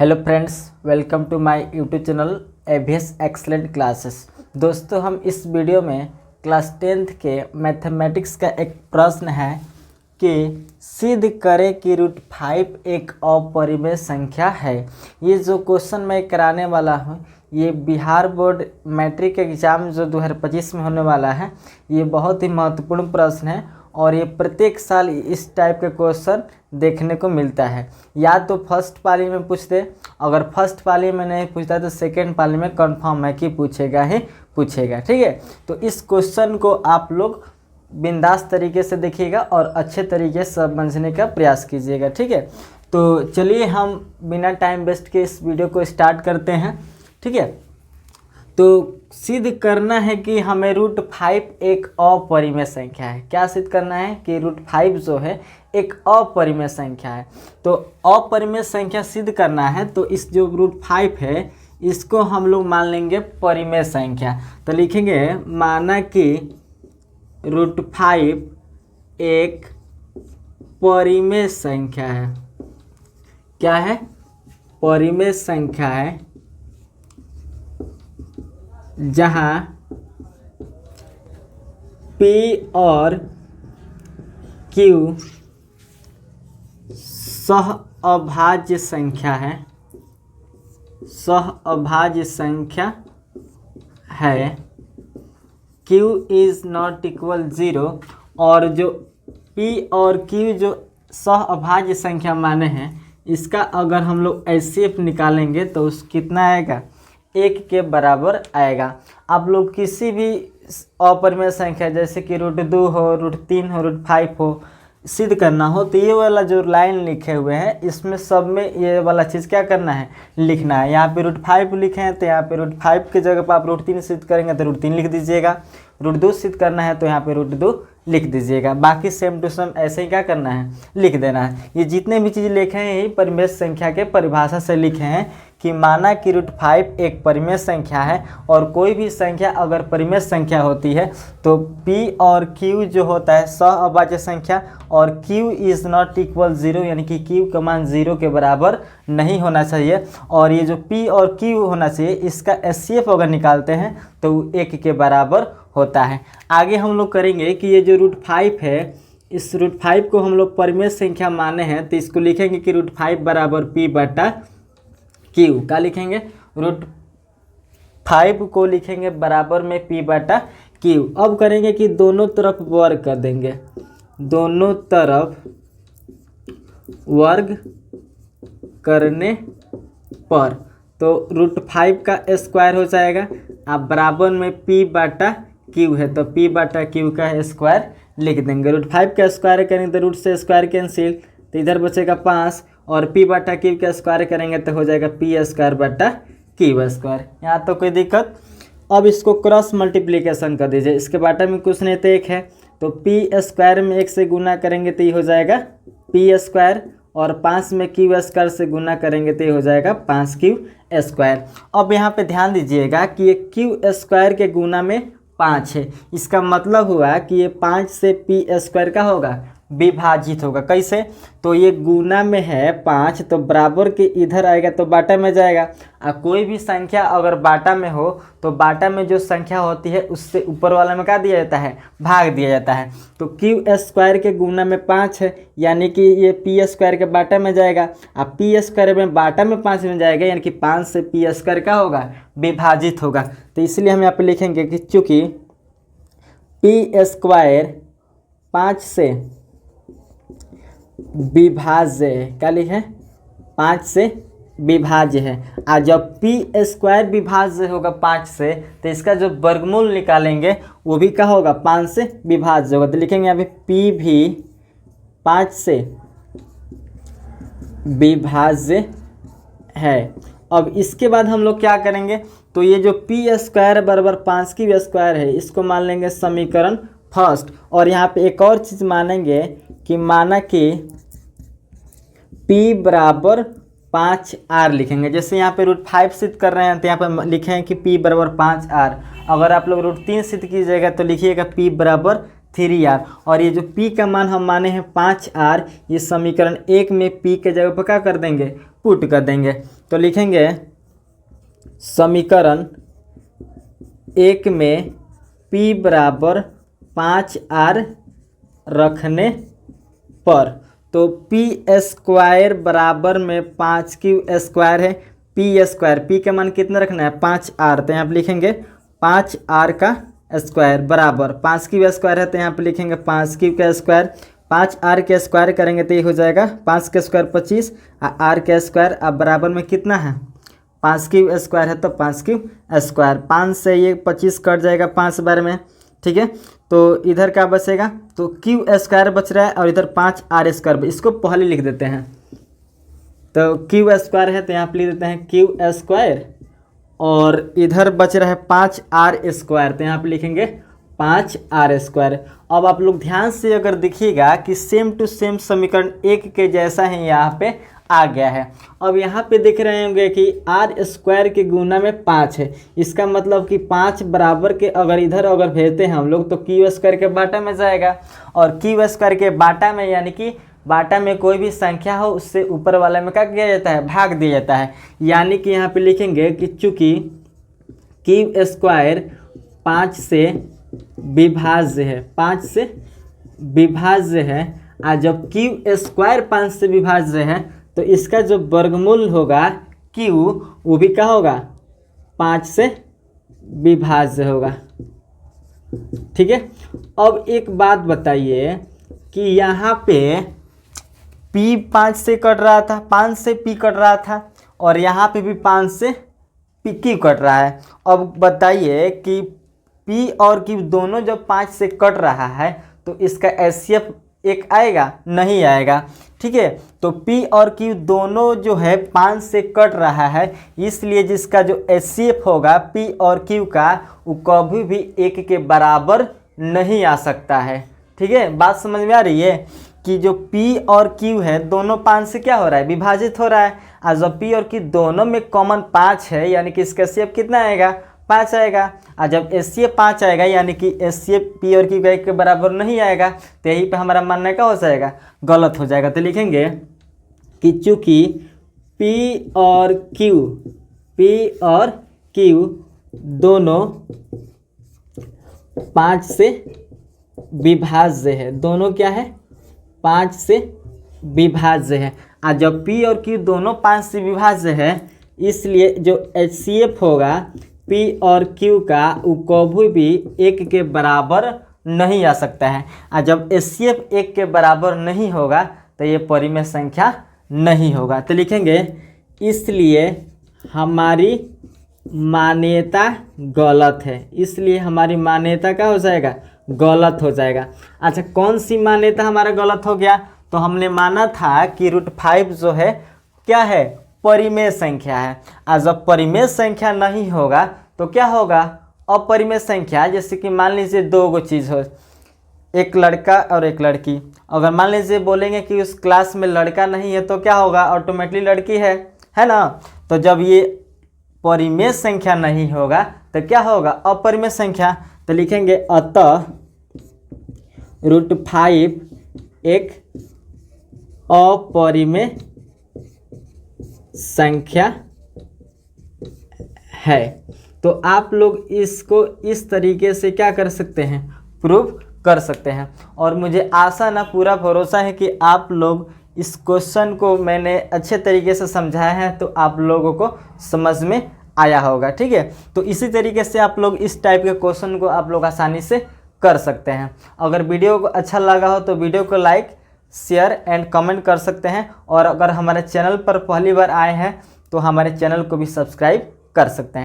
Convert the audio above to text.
Hello friends, welcome to my YouTube channel ABS excellent classes. दोस्तों, हम इस video में क्लास 10th के मैथमेटिक्स का एक प्रश्न है कि सिद्ध करें कि √5 एक अपरिमेय संख्या है। ये जो क्वेश्चन मैं कराने वाला हूँ ये बिहार बोर्ड मैट्रिक एग्ज़ाम जो 2025 में होने वाला है, ये बहुत ही महत्वपूर्ण प्रश्न है और ये प्रत्येक साल इस टाइप के क्वेश्चन देखने को मिलता है। या तो फर्स्ट पाली में पूछते, अगर फर्स्ट पाली में नहीं पूछता तो सेकेंड पाली में कंफर्म है कि पूछेगा ही पूछेगा। ठीक है, तो इस क्वेश्चन को आप लोग बिंदास तरीके से देखिएगा और अच्छे तरीके से समझने का प्रयास कीजिएगा। ठीक है, तो चलिए हम बिना टाइम वेस्ट के इस वीडियो को स्टार्ट करते हैं। ठीक है, तो सिद्ध करना है कि हमें √5 एक अपरिमेय संख्या है। क्या सिद्ध करना है कि √5 जो है एक अपरिमेय संख्या है। तो अपरिमेय संख्या सिद्ध करना है तो इस जो √5 है इसको हम लोग मान लेंगे परिमेय संख्या। तो लिखेंगे माना कि √5 एक परिमेय संख्या है। क्या है? परिमेय संख्या है, जहाँ P और Q सहअभाज्य संख्या है, सहअभाज्य संख्या है। Q इज नॉट इक्वल 0 और जो P और Q जो सहअभाज्य संख्या माने हैं, इसका अगर हम लोग HCF निकालेंगे तो उस कितना आएगा? 1 के बराबर आएगा। आप लोग किसी भी अपरिमेय संख्या जैसे कि √2 हो, √3 हो, √5 हो सिद्ध करना हो तो ये वाला जो लाइन लिखे हुए हैं इसमें सब में ये वाला चीज़ क्या करना है? लिखना है। यहाँ पे √5 लिखे हैं तो यहाँ पे √5 की जगह पर आप √3 सिद्ध करेंगे तो √3 लिख दीजिएगा। √2 सिद्ध करना है तो यहाँ पे √2 लिख दीजिएगा। बाकी सेम टू सेम ऐसे ही क्या करना है? लिख देना है। ये जितने भी चीज़ लिखे हैं यही परिमेय संख्या के परिभाषा से लिखे हैं कि माना कि √5 एक परिमेय संख्या है और कोई भी संख्या अगर परिमेय संख्या होती है तो P और Q जो होता है सहअभाज्य संख्या और Q इज़ नॉट इक्वल 0 यानी कि Q का मान 0 के बराबर नहीं होना चाहिए। और ये जो P और Q होना चाहिए इसका HCF अगर निकालते हैं तो 1 के बराबर होता है। आगे हम लोग करेंगे कि ये जो √5 है इस √5 को हम लोग परिमेय संख्या माने हैं तो इसको लिखेंगे कि √5 बराबर P/Q। क्या लिखेंगे? √5 को लिखेंगे बराबर में P/Q। अब करेंगे कि दोनों तरफ वर्ग कर देंगे, दोनों तरफ वर्ग करने पर तो √5 का स्क्वायर हो जाएगा। आप बराबर में P/Q है तो P/Q का स्क्वायर लिख देंगे। √5 का स्क्वायर करेंगे तो रूट से स्क्वायर कैंसिल तो इधर बचेगा 5 और P/Q का स्क्वायर करेंगे तो हो जाएगा P²/Q²। यहाँ तो कोई दिक्कत। अब इसको क्रॉस मल्टीप्लिकेशन कर दीजिए, इसके बाटा में कुछ नहीं तो 1 है तो P² में 1 से गुना करेंगे तो ये हो जाएगा P² और 5 में Q² से गुना करेंगे तो ये हो जाएगा 5Q²। अब यहाँ पे ध्यान दीजिएगा कि ये Q² के गुना में 5 है। इसका मतलब हुआ कि ये 5 से P² का होगा विभाजित होगा। कैसे? तो ये गुना में है 5 तो बराबर के इधर आएगा तो बाटा में जाएगा। कोई भी संख्या अगर बाटा में हो तो बाटा में जो संख्या होती है उससे ऊपर वाला में क्या दिया जाता है? भाग दिया जाता है। तो Q² के गुना में 5 है यानी कि ये P² के बाटा में जाएगा। अब P² में बाटा में 5 में जाएगा यानी कि 5 से P² का होगा विभाजित होगा। तो इसलिए हम यहाँ पे लिखेंगे कि चूँकि P² 5 से विभाज्य है। क्या लिखे? 5 से विभाज्य है। और जब P² विभाज्य होगा 5 से तो इसका जो वर्गमूल निकालेंगे वो भी क्या होगा? 5 से विभाज्य होगा। तो लिखेंगे यहाँ पे P भी 5 से विभाज्य है। अब इसके बाद हम लोग क्या करेंगे तो ये जो P² बराबर 5Q² है इसको मान लेंगे समीकरण फर्स्ट। और यहाँ पे एक और चीज़ मानेंगे कि माना कि P बराबर 5R लिखेंगे। जैसे यहाँ पे √5 सिद्ध कर रहे हैं तो यहाँ पे लिखे हैं कि P बराबर 5R। अगर आप लोग √3 सिद्ध कीजिएगा तो लिखिएगा P बराबर 3r, और ये जो p का मान हम माने हैं 5r, ये समीकरण 1 में p के जगह पर क्या कर देंगे, पुट कर देंगे। तो लिखेंगे समीकरण 1 में p बराबर 5r रखने पर, तो पी स्क्वायर बराबर में 5q स्क्वायर है, पी स्क्वायर, पी का मान कितना रखना है 5r, तो यहाँ पे लिखेंगे 5r का स्क्वायर बराबर 5q स्क्वायर है, तो यहाँ पे लिखेंगे 5q का स्क्वायर, 5r के स्क्वायर करेंगे तो ये हो जाएगा 5 का स्क्वायर 25, r का स्क्वायर, अब बराबर में कितना है 5q स्क्वायर है, तो 5q स्क्वायर, 5 से ये 25 कट जाएगा 5 बार में, ठीक है। तो इधर क्या बचेगा, तो क्यू स्क्वायर बच रहा है और इधर 5r स्क्वायर, इसको पहले लिख देते हैं। तो क्यू स्क्वायर है तो यहाँ पे लिख देते हैं क्यू स्क्वायर, और इधर बच रहा है 5r स्क्वायर, तो यहाँ पे लिखेंगे 5r स्क्वायर। अब आप लोग ध्यान से अगर देखिएगा कि सेम टू सेम समीकरण 1 के जैसा है यहाँ पे आ गया है। अब यहाँ पे देख रहे होंगे कि r स्क्वायर के गुना में 5 है, इसका मतलब कि 5 बराबर के अगर इधर अगर भेजते हैं हम लोग तो क्यू स्क्वायर के बाटा में जाएगा, और क्यू स्क्वायर के बाटा में यानी कि बाटा में कोई भी संख्या हो उससे ऊपर वाले में क्या किया जाता है, भाग दिया जाता है। यानी कि यहाँ पे लिखेंगे कि चूँकि क्यू स्क्वायर 5 से विभाज्य है, 5 से विभाज्य है, और जब क्यू स्क्वायर 5 से विभाज्य है तो इसका जो वर्गमूल होगा q वो भी क्या होगा 5 से विभाज्य होगा, ठीक है। अब एक बात बताइए कि यहाँ पे p 5 से कट रहा था, 5 से p कट रहा था, और यहाँ पे भी 5 से q कट रहा है। अब बताइए कि p और q दोनों जब 5 से कट रहा है तो इसका HCF एक आएगा, नहीं आएगा, ठीक है। तो P और Q दोनों जो है 5 से कट रहा है, इसलिए जिसका जो HCF होगा P और Q का वो कभी भी 1 के बराबर नहीं आ सकता है, ठीक है। बात समझ में आ रही है कि जो P और Q है दोनों 5 से क्या हो रहा है, विभाजित हो रहा है, और जब P और Q दोनों में कॉमन 5 है यानी कि इसका HCF कितना आएगा, 5 आएगा, और जब HCF 5 आएगा यानी कि HCF P और Q के बराबर नहीं आएगा, तो यहीं पे हमारा मानना क्या हो जाएगा, गलत हो जाएगा। तो लिखेंगे कि चूँकि P और Q दोनों 5 से विभाज्य है, दोनों क्या है 5 से विभाज्य है, और जब P और Q दोनों 5 से विभाज्य है इसलिए जो HCF होगा P और Q का वो कभी भी 1 के बराबर नहीं आ सकता है, और जब HCF 1 के बराबर नहीं होगा तो ये परिमेय संख्या नहीं होगा। तो लिखेंगे इसलिए हमारी मान्यता गलत है, इसलिए हमारी मान्यता क्या हो जाएगा, गलत हो जाएगा। अच्छा, कौन सी मान्यता हमारा गलत हो गया, तो हमने माना था कि √5 जो है क्या है, परिमेय संख्या है, और जब परिमेय संख्या नहीं होगा तो क्या होगा, अपरिमेय संख्या। जैसे कि मान लीजिए दो गो चीज़ हो, एक लड़का और एक लड़की, अगर मान लीजिए बोलेंगे कि उस क्लास में लड़का नहीं है तो क्या होगा, ऑटोमेटिकली लड़की है ना। तो जब ये परिमेय संख्या नहीं होगा तो क्या होगा, अपरिमेय संख्या। तो लिखेंगे अतः √5 एक अपरिमेय संख्या है। तो आप लोग इसको इस तरीके से क्या कर सकते हैं, प्रूव कर सकते हैं। और मुझे आशा ना पूरा भरोसा है कि आप लोग इस क्वेश्चन को मैंने अच्छे तरीके से समझाया है तो आप लोगों को समझ में आया होगा, ठीक है। तो इसी तरीके से आप लोग इस टाइप के क्वेश्चन को आप लोग आसानी से कर सकते हैं। अगर वीडियो को अच्छा लगा हो तो वीडियो को लाइक शेयर एंड कमेंट कर सकते हैं, और अगर हमारे चैनल पर पहली बार आए हैं तो हमारे चैनल को भी सब्सक्राइब कर सकते हैं।